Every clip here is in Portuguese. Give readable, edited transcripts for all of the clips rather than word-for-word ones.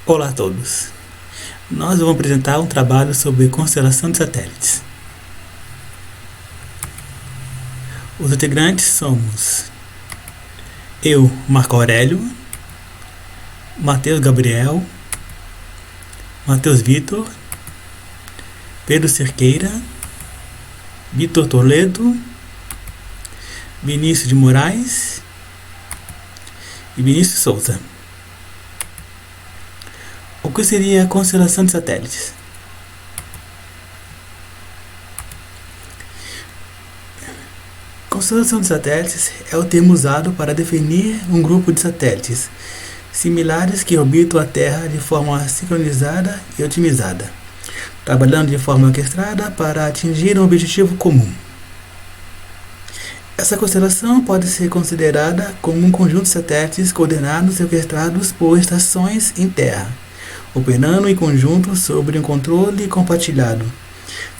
Olá a todos. Nós vamos apresentar um trabalho sobre constelação de satélites. Os integrantes somos eu, Marco Aurélio, Matheus Gabriel, Matheus Vitor, Pedro Cerqueira, Vitor Toledo, Vinícius de Moraes e Vinícius Souza. O que seria a constelação de satélites? Constelação de satélites é o termo usado para definir um grupo de satélites similares que orbitam a Terra de forma sincronizada e otimizada, trabalhando de forma orquestrada para atingir um objetivo comum. Essa constelação pode ser considerada como um conjunto de satélites coordenados e orquestrados por estações em Terra, operando em conjunto sobre um controle compartilhado,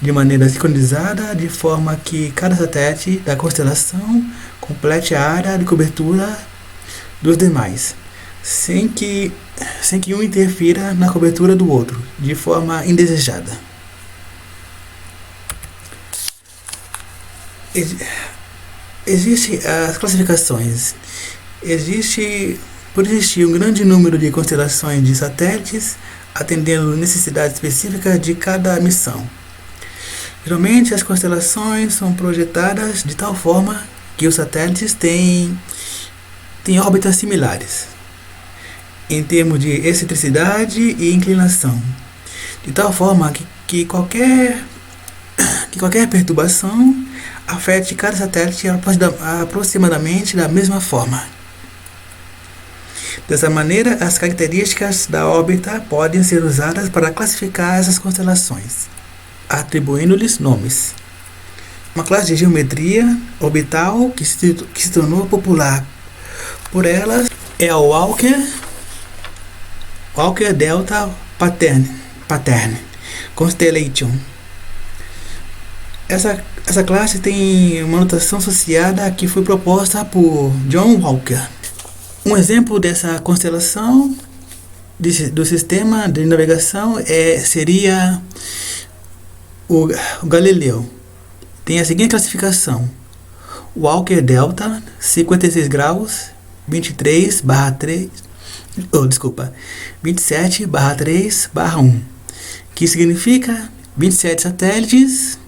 de maneira sincronizada, de forma que cada satélite da constelação complete a área de cobertura dos demais, sem que um interfira na cobertura do outro, de forma indesejada. Existem as classificações. Por existir um grande número de constelações de satélites, atendendo necessidades específicas de cada missão. Geralmente, as constelações são projetadas de tal forma que os satélites têm órbitas similares, em termos de excentricidade e inclinação, de tal forma que qualquer perturbação afete cada satélite aproximadamente da mesma forma. Dessa maneira, as características da órbita podem ser usadas para classificar essas constelações, atribuindo-lhes nomes. Uma classe de geometria orbital que se tornou popular por elas é a Walker Delta Pattern Constellation. Essa classe tem uma notação associada que foi proposta por John Walker. Um exemplo dessa constelação do sistema de navegação seria o Galileu. Tem a seguinte classificação: Walker Delta 56 graus 27/3/1, que significa 27 satélites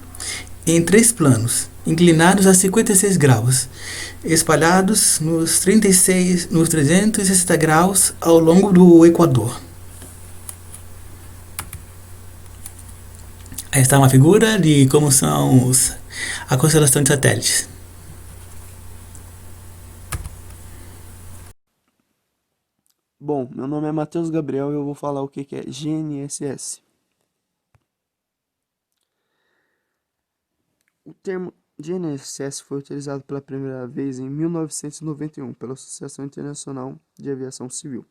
em 3 planos, inclinados a 56 graus, espalhados nos 360 graus ao longo do Equador. Aí está uma figura de como são a constelação de satélites. Bom, meu nome é Matheus Gabriel e eu vou falar o que é GNSS. O termo GNSS foi utilizado pela primeira vez em 1991 pela Associação Internacional de Aviação Civil.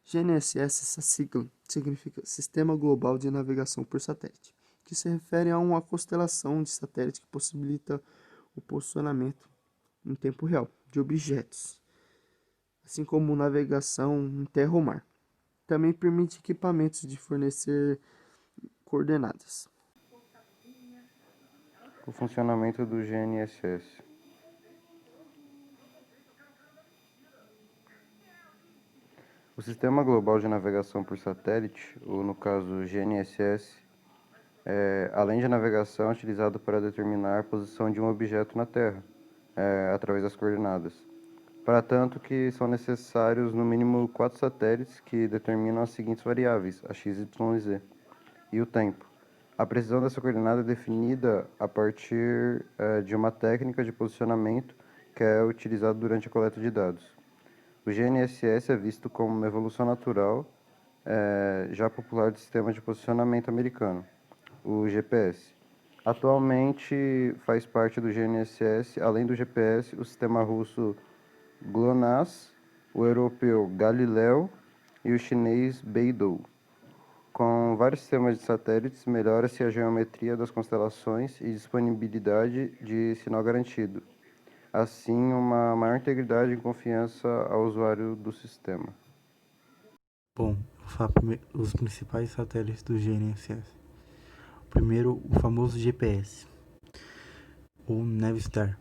GNSS, essa sigla, significa Sistema Global de Navegação por Satélite, que se refere a uma constelação de satélites que possibilita o posicionamento em tempo real de objetos, assim como navegação em terra ou mar. Também permite equipamentos de fornecer coordenadas. O funcionamento do GNSS. O Sistema Global de Navegação por Satélite, ou no caso GNSS, além de navegação, é utilizado para determinar a posição de um objeto na Terra, através das coordenadas. Para tanto que são necessários no mínimo 4 satélites que determinam as seguintes variáveis, a x, y e z, e o tempo. A precisão dessa coordenada é definida a partir de uma técnica de posicionamento que é utilizada durante a coleta de dados. O GNSS é visto como uma evolução natural, já popular do sistema de posicionamento americano, o GPS. Atualmente faz parte do GNSS, além do GPS, o sistema russo GLONASS, o europeu Galileu e o chinês Beidou. Com vários sistemas de satélites, melhora-se a geometria das constelações e disponibilidade de sinal garantido. Assim, uma maior integridade e confiança ao usuário do sistema. Bom, os principais satélites do GNSS. Primeiro, o famoso GPS, ou Navistar.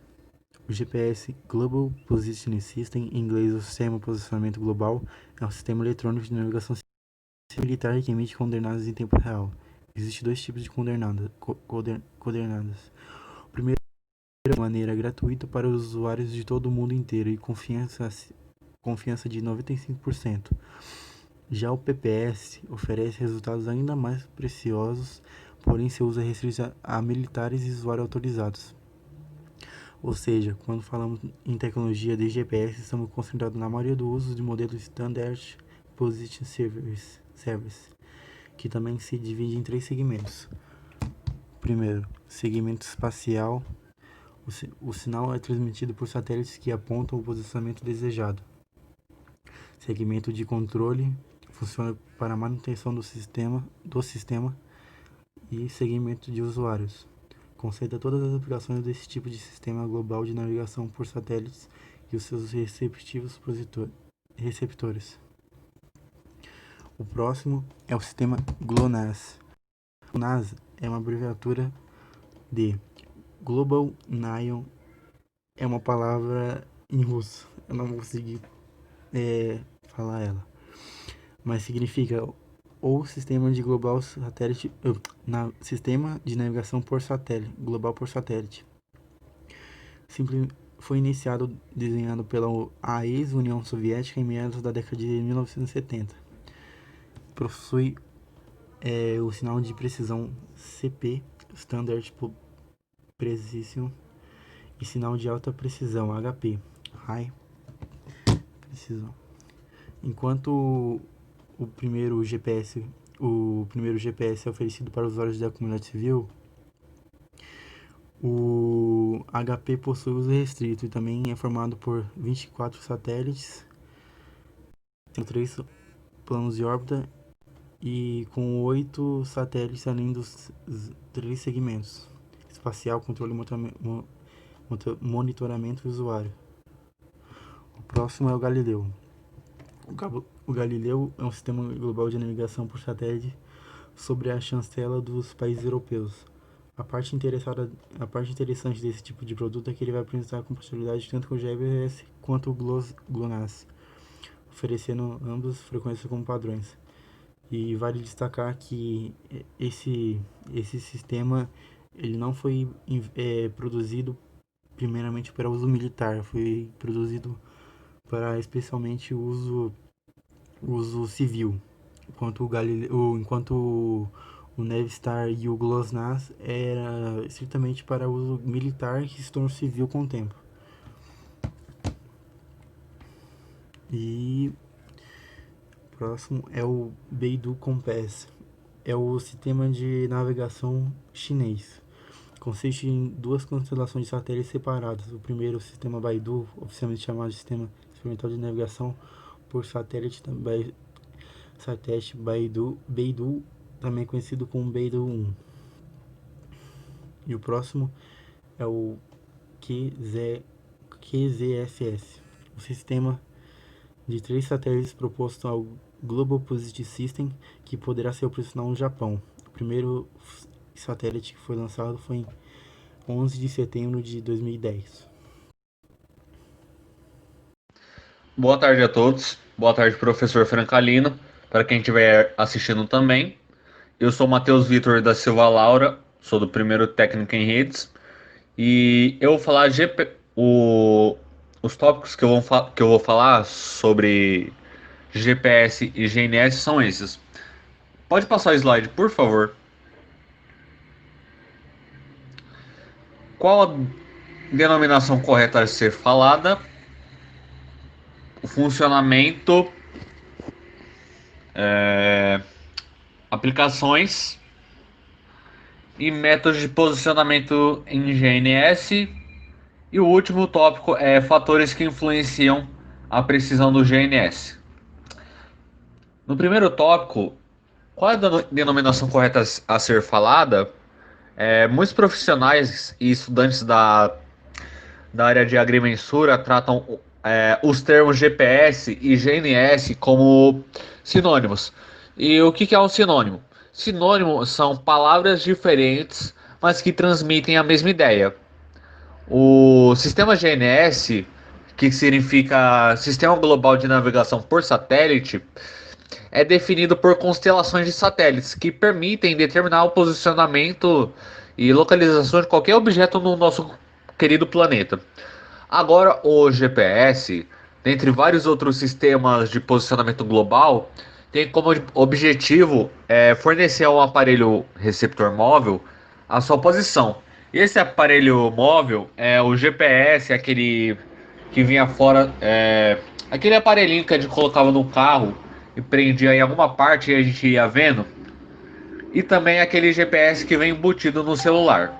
O GPS, Global Positioning System, em inglês o Sistema de Posicionamento Global, é um sistema eletrônico de navegação militar que emite coordenadas em tempo real. Existem dois tipos de coordenadas. O primeiro é de maneira gratuita para os usuários de todo o mundo inteiro e confiança de 95%. Já o PPS oferece resultados ainda mais preciosos, porém seu uso é restrito a militares e usuários autorizados. Ou seja, quando falamos em tecnologia de GPS, estamos concentrados na maioria do uso de modelos Standard Position Service, que também se divide em 3 segmentos. Primeiro, segmento espacial. O sinal é transmitido por satélites que apontam o posicionamento desejado. Segmento de controle funciona para a manutenção do sistema e segmento de usuários. Concentra todas as aplicações desse tipo de sistema global de navegação por satélites e os seus respectivos receptores. O próximo é o sistema GLONASS. GLONASS é uma abreviatura de Global Nile, é uma palavra em russo, eu não vou conseguir falar ela, mas significa ou sistema de global satélite, sistema de navegação por satélite, global por satélite. Foi desenhado pela ex-União Soviética em meados da década de 1970. Possui o sinal de precisão CP, Standard Precision, e sinal de alta precisão, HP, High Precision. Enquanto o primeiro GPS é oferecido para usuários da comunidade civil, o HP possui uso restrito e também é formado por 24 satélites, tem 3 planos de órbita e com 8 satélites além dos 3 segmentos: espacial, controle e monitoramento do usuário. O próximo é o Galileu. O Galileu é um sistema global de navegação por satélite sobre a chancela dos países europeus. A parte interessante desse tipo de produto é que ele vai apresentar compatibilidade tanto com o GPS quanto o GLONASS, oferecendo ambas frequências como padrões. E vale destacar que esse sistema ele não foi produzido primeiramente para uso militar, foi produzido para especialmente uso civil, enquanto o Navistar e o GLONASS era estritamente para uso militar, que se tornou civil com o tempo. E o próximo é o Beidou Compass, é o sistema de navegação chinês. Consiste em 2 constelações de satélites separados. O primeiro, o sistema Beidou, oficialmente chamado de Sistema Experimental de Navegação por Satélite Beidou, também conhecido como Beidou 1. E o próximo é o QZFS, o sistema de 3 satélites proposto ao Global Positioning System, que poderá ser operacional no Japão. O primeiro satélite que foi lançado foi em 11 de setembro de 2010. Boa tarde a todos. Boa tarde, professor Francalino, para quem estiver assistindo também. Eu sou Matheus Vitor da Silva Laura, sou do primeiro técnico em redes, e eu vou falar os tópicos que eu vou falar sobre GPS e GNS são esses. Pode passar o slide, por favor. Qual a denominação correta a ser falada? O funcionamento, aplicações e métodos de posicionamento em GNS. E o último tópico é fatores que influenciam a precisão do GNS. No primeiro tópico, qual é a denominação correta a ser falada? Muitos profissionais e estudantes da área de agrimensura tratam os termos GPS e GNS como sinônimos. E o que é um sinônimo? Sinônimo são palavras diferentes, mas que transmitem a mesma ideia. O sistema GNS, que significa Sistema Global de Navegação por Satélite, é definido por constelações de satélites que permitem determinar o posicionamento e localização de qualquer objeto no nosso querido planeta. Agora, o GPS, dentre vários outros sistemas de posicionamento global, tem como objetivo fornecer ao aparelho receptor móvel a sua posição. Esse aparelho móvel é o GPS, aquele que vinha fora, aquele aparelhinho que a gente colocava no carro e prendia em alguma parte e a gente ia vendo, e também aquele GPS que vem embutido no celular.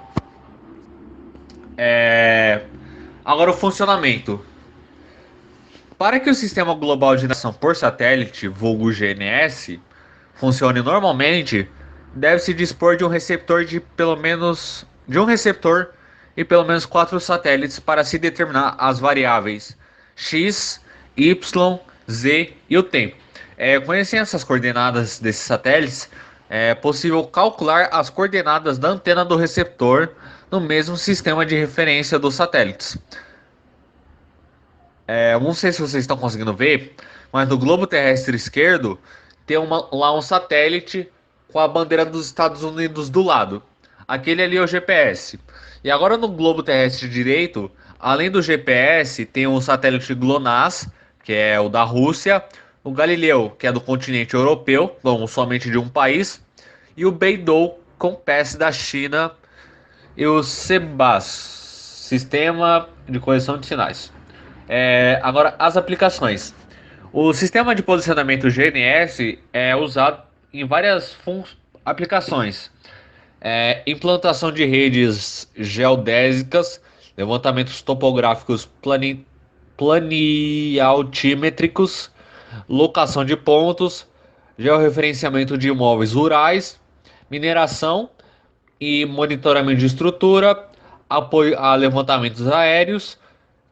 Agora o funcionamento. Para que o Sistema Global de Navegação por Satélite, vulgo GNS, funcione normalmente, deve-se dispor de um receptor e pelo menos 4 satélites para se determinar as variáveis x, y, z e o tempo. Conhecendo essas coordenadas desses satélites, é possível calcular as coordenadas da antena do receptor no mesmo sistema de referência dos satélites. Não sei se vocês estão conseguindo ver, mas no globo terrestre esquerdo tem lá um satélite com a bandeira dos Estados Unidos do lado. Aquele ali é o GPS. E agora no globo terrestre direito, além do GPS, tem o satélite GLONASS, que é o da Rússia, o Galileu, que é do continente europeu, bom, somente de um país, e o Beidou Compass da China, e o SEBAS, Sistema de Correção de Sinais. Agora, as aplicações. O sistema de posicionamento GNS é usado em várias aplicações. Implantação de redes geodésicas, levantamentos topográficos planialtímetricos, locação de pontos, georreferenciamento de imóveis rurais, mineração e monitoramento de estrutura, apoio a levantamentos aéreos,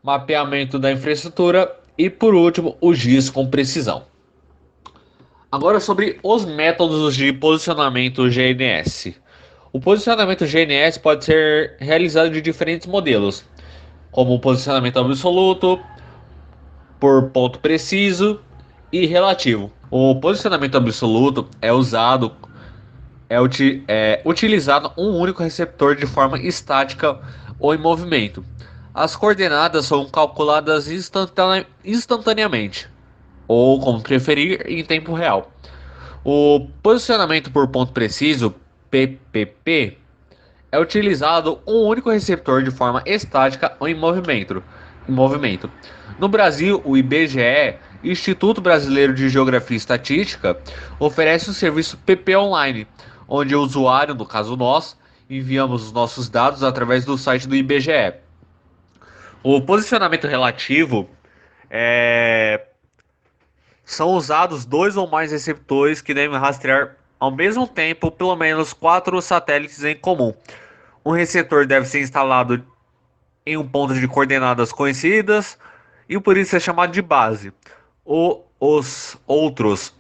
mapeamento da infraestrutura e, por último, o GIS com precisão. Agora sobre os métodos de posicionamento GNS. O posicionamento GNS pode ser realizado de diferentes modelos, como o posicionamento absoluto, por ponto preciso e relativo. O posicionamento absoluto é utilizado um único receptor de forma estática ou em movimento. As coordenadas são calculadas instantaneamente, ou, como preferir, em tempo real. O posicionamento por ponto preciso, PPP, é utilizado um único receptor de forma estática ou em movimento. No Brasil, o IBGE, Instituto Brasileiro de Geografia e Estatística, oferece o serviço PP Online, onde o usuário, no caso nós, enviamos os nossos dados através do site do IBGE. O posicionamento relativo são usados 2 ou mais receptores que devem rastrear ao mesmo tempo pelo menos 4 satélites em comum. Um receptor deve ser instalado em um ponto de coordenadas conhecidas e por isso é chamado de base. Os outros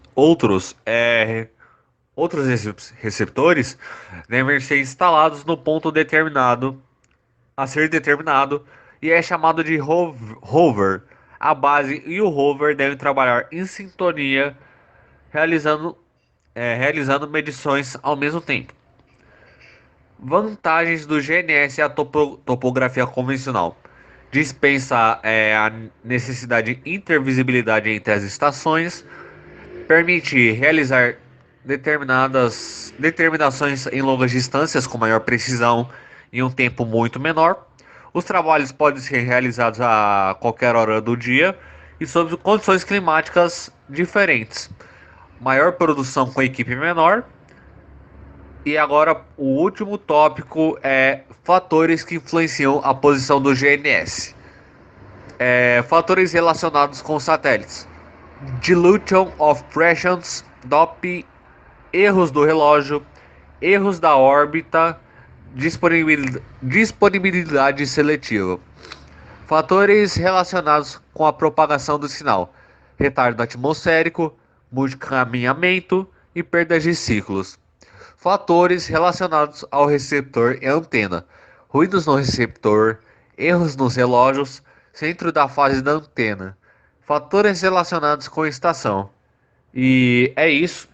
receptores devem ser instalados no ponto a ser determinado e é chamado de rover. A base e o rover devem trabalhar em sintonia, realizando medições ao mesmo tempo. Vantagens do GNS à topografia convencional. Dispensa a necessidade de intervisibilidade entre as estações, permite realizar determinações em longas distâncias com maior precisão em um tempo muito menor. Os trabalhos podem ser realizados a qualquer hora do dia e sob condições climáticas diferentes. Maior produção com equipe menor. E agora o último tópico é fatores que influenciam a posição do GNS. Fatores relacionados com satélites. Dilution of pressions, DOP, erros do relógio, erros da órbita, disponibilidade seletiva. Fatores relacionados com a propagação do sinal: retardo atmosférico, multicaminhamento e perdas de ciclos. Fatores relacionados ao receptor e antena: ruídos no receptor, erros nos relógios, centro da fase da antena. Fatores relacionados com estação. E é isso.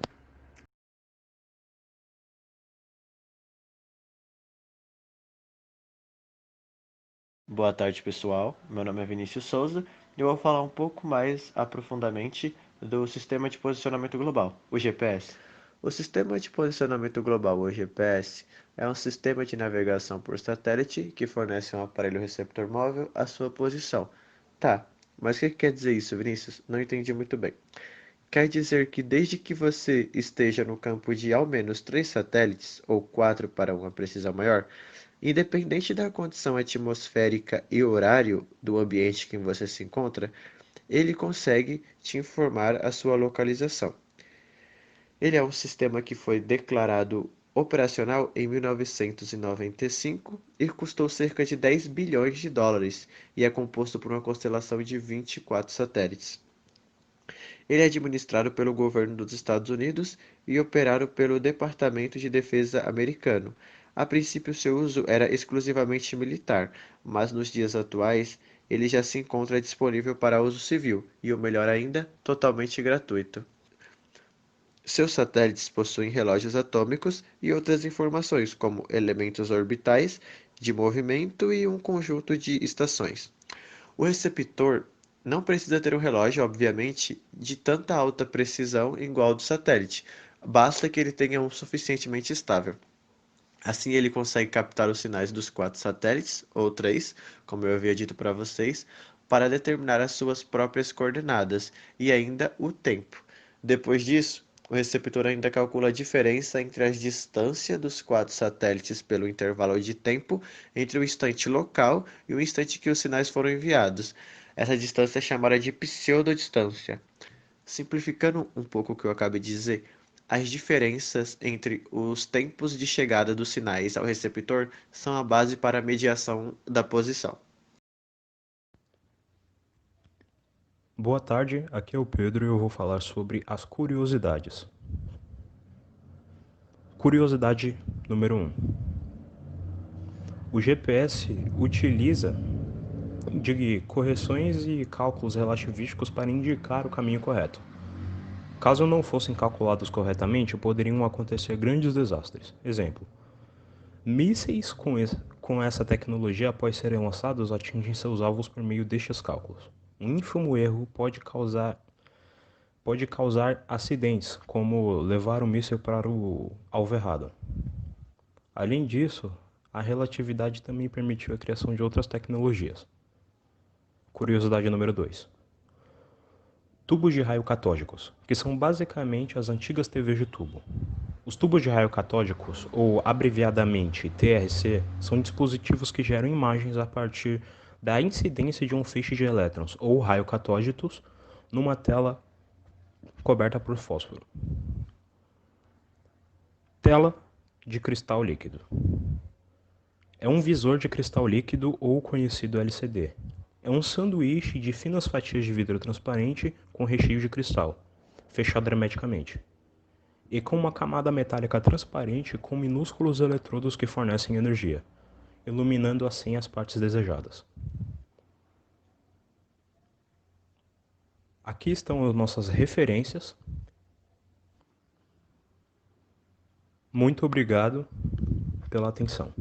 Boa tarde, pessoal. Meu nome é Vinícius Souza e eu vou falar um pouco mais aprofundadamente do Sistema de Posicionamento Global, o GPS. O Sistema de Posicionamento Global, o GPS, é um sistema de navegação por satélite que fornece um aparelho receptor móvel à sua posição. Tá, mas o que quer dizer isso, Vinícius? Não entendi muito bem. Quer dizer que desde que você esteja no campo de ao menos 3 satélites, ou 4 para uma precisão maior, independente da condição atmosférica e horário do ambiente em que você se encontra, ele consegue te informar a sua localização. Ele é um sistema que foi declarado operacional em 1995 e custou cerca de 10 bilhões de dólares e é composto por uma constelação de 24 satélites. Ele é administrado pelo governo dos Estados Unidos e operado pelo Departamento de Defesa americano. A princípio, seu uso era exclusivamente militar, mas nos dias atuais ele já se encontra disponível para uso civil e, o melhor ainda, totalmente gratuito. Seus satélites possuem relógios atômicos e outras informações, como elementos orbitais, de movimento e um conjunto de estações. O receptor não precisa ter um relógio, obviamente, de tanta alta precisão igual ao do satélite, basta que ele tenha um suficientemente estável. Assim, ele consegue captar os sinais dos 4 satélites, ou 3, como eu havia dito para vocês, para determinar as suas próprias coordenadas e ainda o tempo. Depois disso, o receptor ainda calcula a diferença entre a distância dos 4 satélites pelo intervalo de tempo entre o instante local e o instante que os sinais foram enviados. Essa distância é chamada de pseudodistância. Simplificando um pouco o que eu acabei de dizer, as diferenças entre os tempos de chegada dos sinais ao receptor são a base para a mediação da posição. Boa tarde, aqui é o Pedro e eu vou falar sobre as curiosidades. Curiosidade número 1. O GPS utiliza de correções e cálculos relativísticos para indicar o caminho correto. Caso não fossem calculados corretamente, poderiam acontecer grandes desastres. Exemplo: mísseis com essa tecnologia, após serem lançados, atingem seus alvos por meio destes cálculos. Um ínfimo erro pode causar acidentes, como levar o míssil para o alvo errado. Além disso, a relatividade também permitiu a criação de outras tecnologias. Curiosidade número 2. Tubos de raio catódicos, que são basicamente as antigas TVs de tubo. Os tubos de raio catódicos, ou abreviadamente TRC, são dispositivos que geram imagens a partir da incidência de um feixe de elétrons, ou raio catódicos, numa tela coberta por fósforo. Tela de cristal líquido. É um visor de cristal líquido, ou conhecido LCD. É um sanduíche de finas fatias de vidro transparente com recheio de cristal, fechado hermeticamente, e com uma camada metálica transparente com minúsculos eletrodos que fornecem energia, iluminando assim as partes desejadas. Aqui estão as nossas referências. Muito obrigado pela atenção.